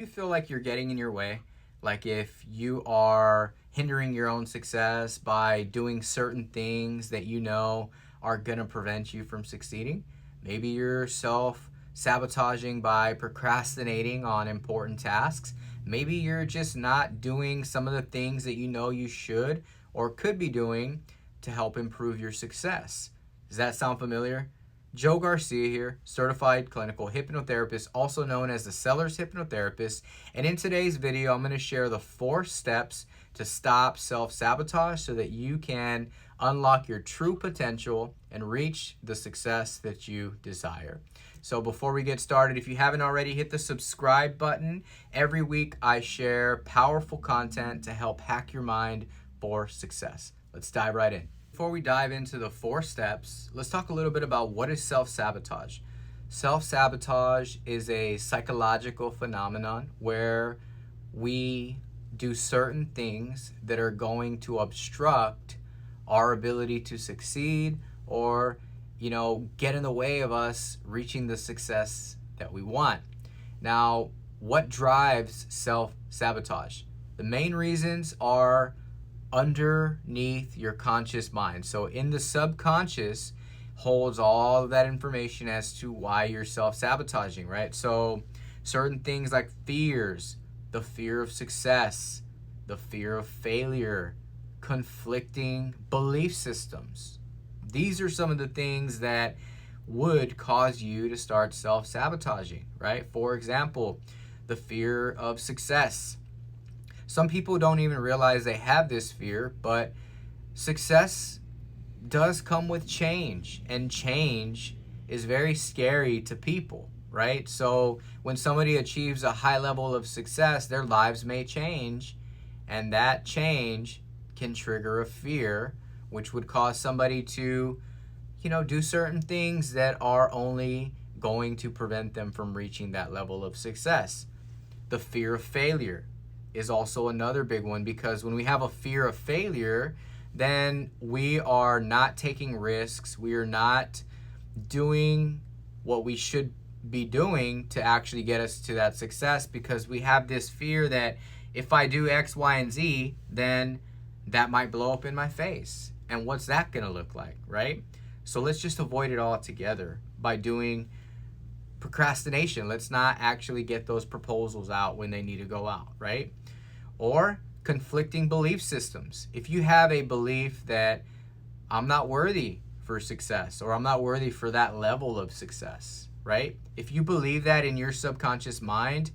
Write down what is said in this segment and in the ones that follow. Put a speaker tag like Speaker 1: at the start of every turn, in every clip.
Speaker 1: You feel like you're getting in your way, like if you are hindering your own success by doing certain things that you know are going to prevent you from succeeding. Maybe you're self-sabotaging by procrastinating on important tasks. Maybe you're just not doing some of the things that you know you should or could be doing to help improve your success. Does that sound familiar? Joe Garcia here, certified clinical hypnotherapist, also known as the Seller's Hypnotherapist. And in today's video, I'm going to share the 4 steps to stop self-sabotage so that you can unlock your true potential and reach the success that you desire. So before we get started, if you haven't already, hit the subscribe button. Every week I share powerful content to help hack your mind for success. Let's dive right in. Before we dive into the 4 steps, let's talk a little bit about what is self-sabotage. Self-sabotage is a psychological phenomenon where we do certain things that are going to obstruct our ability to succeed or, get in the way of us reaching the success that we want. Now, what drives self-sabotage? The main reasons are underneath your conscious mind. So in the subconscious holds all of that information as to why you're self-sabotaging, right? So certain things like fears, the fear of success, the fear of failure, conflicting belief systems. These are some of the things that would cause you to start self-sabotaging, right? For example, the fear of success. Some people don't even realize they have this fear, but success does come with change, and change is very scary to people, right? So when somebody achieves a high level of success, their lives may change, and that change can trigger a fear, which would cause somebody to, do certain things that are only going to prevent them from reaching that level of success. The fear of failure is also another big one, because when we have a fear of failure, then we are not taking risks. We are not doing what we should be doing to actually get us to that success, because we have this fear that if I do X, Y, and Z, then that might blow up in my face. And what's that going to look like, right? So let's just avoid it altogether by doing procrastination. Let's not actually get those proposals out when they need to go out, right? Or conflicting belief systems. If you have a belief that I'm not worthy for success, or I'm not worthy for that level of success, right? If you believe that in your subconscious mind,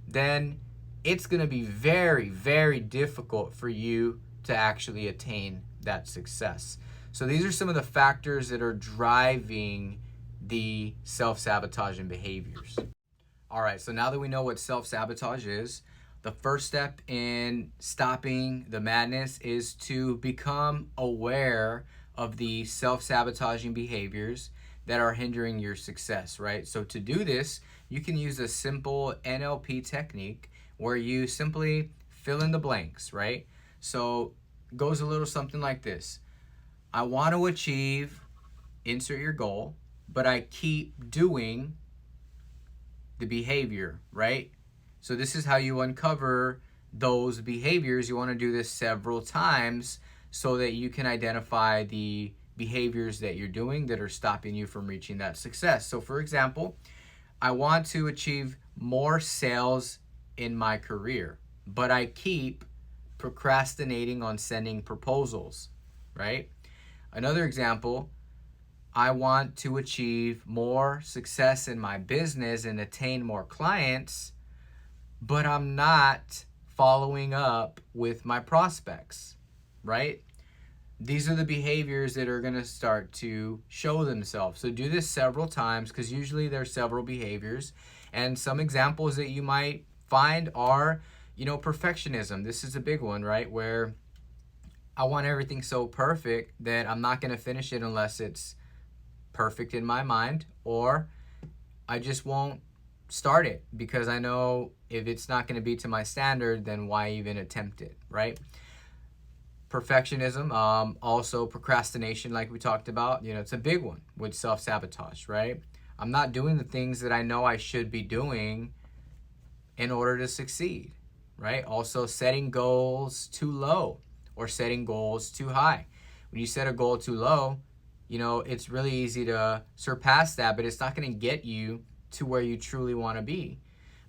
Speaker 1: then it's going to be very, very difficult for you to actually attain that success. So these are some of the factors that are driving the self-sabotaging behaviors. All right, so now that we know what self-sabotage is, the first step in stopping the madness is to become aware of the self-sabotaging behaviors that are hindering your success, right? So to do this, you can use a simple NLP technique where you simply fill in the blanks, right? So it goes a little something like this. I want to achieve, insert your goal, but I keep doing the behavior, right? So this is how you uncover those behaviors. You want to do this several times so that you can identify the behaviors that you're doing that are stopping you from reaching that success. So for example, I want to achieve more sales in my career, but I keep procrastinating on sending proposals, right? Another example, I want to achieve more success in my business and attain more clients, but I'm not following up with my prospects, right? These are the behaviors that are going to start to show themselves. So do this several times, because usually there's several behaviors. And some examples that you might find are, perfectionism. This is a big one, right? Where I want everything so perfect that I'm not going to finish it unless it's perfect in my mind, or I just won't start it because I know if it's not going to be to my standard, then why even attempt it, right? Perfectionism, also procrastination, like we talked about, it's a big one with self-sabotage, right? I'm not doing the things that I know I should be doing in order to succeed, right? Also, setting goals too low or setting goals too high. When you set a goal too low, it's really easy to surpass that, but it's not going to get you to where you truly want to be.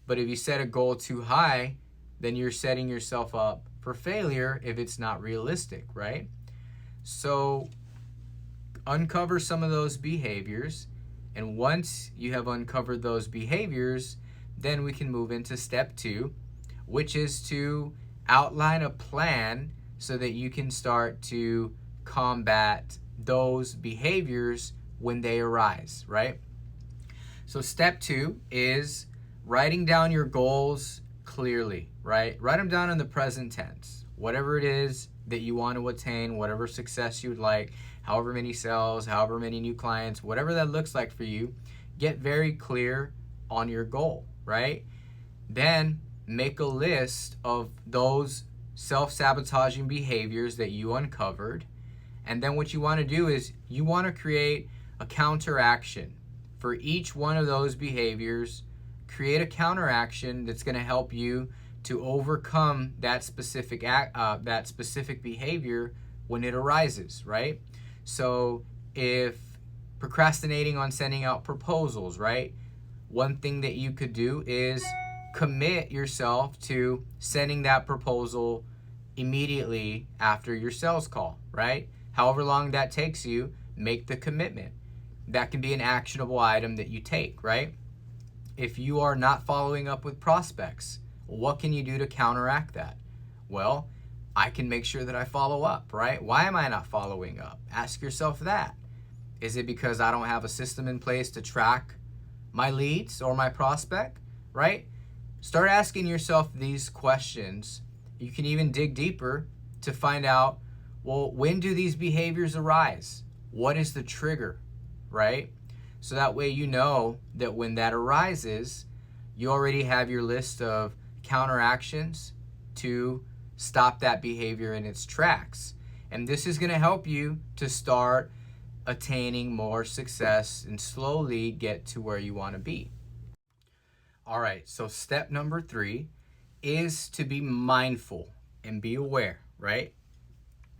Speaker 1: But if you set a goal too high, then you're setting yourself up for failure if it's not realistic, right? So uncover some of those behaviors. And once you have uncovered those behaviors, then we can move into step 2, which is to outline a plan so that you can start to combat those behaviors when they arise, right? So step 2 is writing down your goals clearly, right? Write them down in the present tense. Whatever it is that you want to attain, whatever success you would like, however many sales, however many new clients, whatever that looks like for you, get very clear on your goal, right? Then make a list of those self-sabotaging behaviors that you uncovered. And then what you want to do is you want to create a counteraction for each one of those behaviors. Create a counteraction that's going to help you to overcome that specific behavior when it arises, right? So if procrastinating on sending out proposals, right? One thing that you could do is commit yourself to sending that proposal immediately after your sales call, right? However long that takes you, make the commitment. That can be an actionable item that you take, right? If you are not following up with prospects, what can you do to counteract that? Well, I can make sure that I follow up, right? Why am I not following up? Ask yourself that. Is it because I don't have a system in place to track my leads or my prospect, right? Start asking yourself these questions. You can even dig deeper to find out, well, when do these behaviors arise? What is the trigger, right? So that way you know that when that arises, you already have your list of counteractions to stop that behavior in its tracks. And this is going to help you to start attaining more success and slowly get to where you want to be. All right, so step number 3 is to be mindful and be aware, right?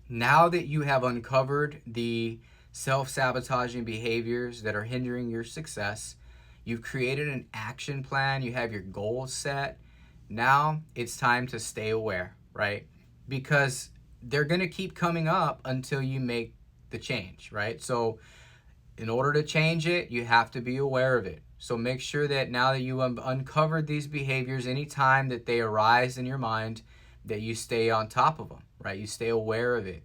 Speaker 1: Now that you have uncovered the self-sabotaging behaviors that are hindering your success, you've created an action plan, you have your goals set. Now it's time to stay aware, right? Because they're going to keep coming up until you make the change, right? So in order to change it, you have to be aware of it. So make sure that now that you have uncovered these behaviors, anytime that they arise in your mind, that you stay on top of them, right? You stay aware of it.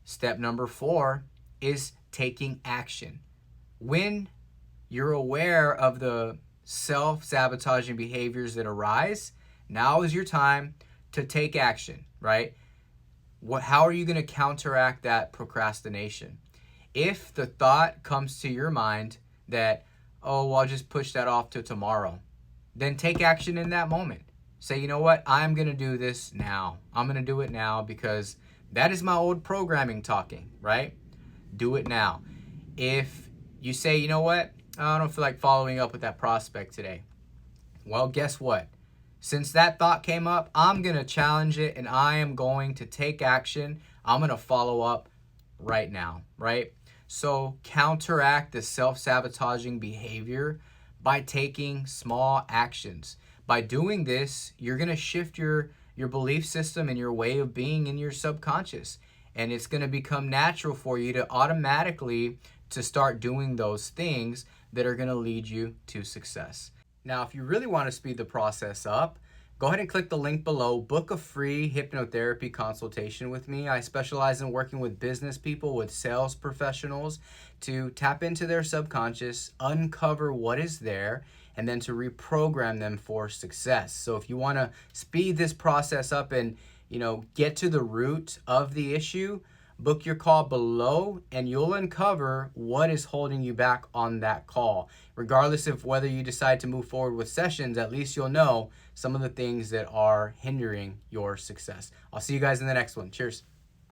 Speaker 1: Step number 4 is taking action. When you're aware of the self-sabotaging behaviors that arise, now is your time to take action, right? How are you going to counteract that procrastination? If the thought comes to your mind that, oh, well, I'll just push that off to tomorrow, then take action in that moment. Say, you know what? I'm going to do this now. I'm going to do it now because that is my old programming talking, right? Do it now. If you say, you know what? I don't feel like following up with that prospect today. Well, guess what? Since that thought came up, I'm going to challenge it and I am going to take action. I'm going to follow up right now, right? So counteract the self-sabotaging behavior by taking small actions. By doing this, you're going to shift your belief system and your way of being in your subconscious. And it's going to become natural for you to automatically to start doing those things that are going to lead you to success. Now, if you really want to speed the process up, go ahead and click the link below. Book a free hypnotherapy consultation with me. I specialize in working with business people, with sales professionals to tap into their subconscious, uncover what is there, and then to reprogram them for success. So if you want to speed this process up and get to the root of the issue, book your call below and you'll uncover what is holding you back on that call. Regardless of whether you decide to move forward with sessions, at least you'll know some of the things that are hindering your success. I'll see you guys in the next one. Cheers.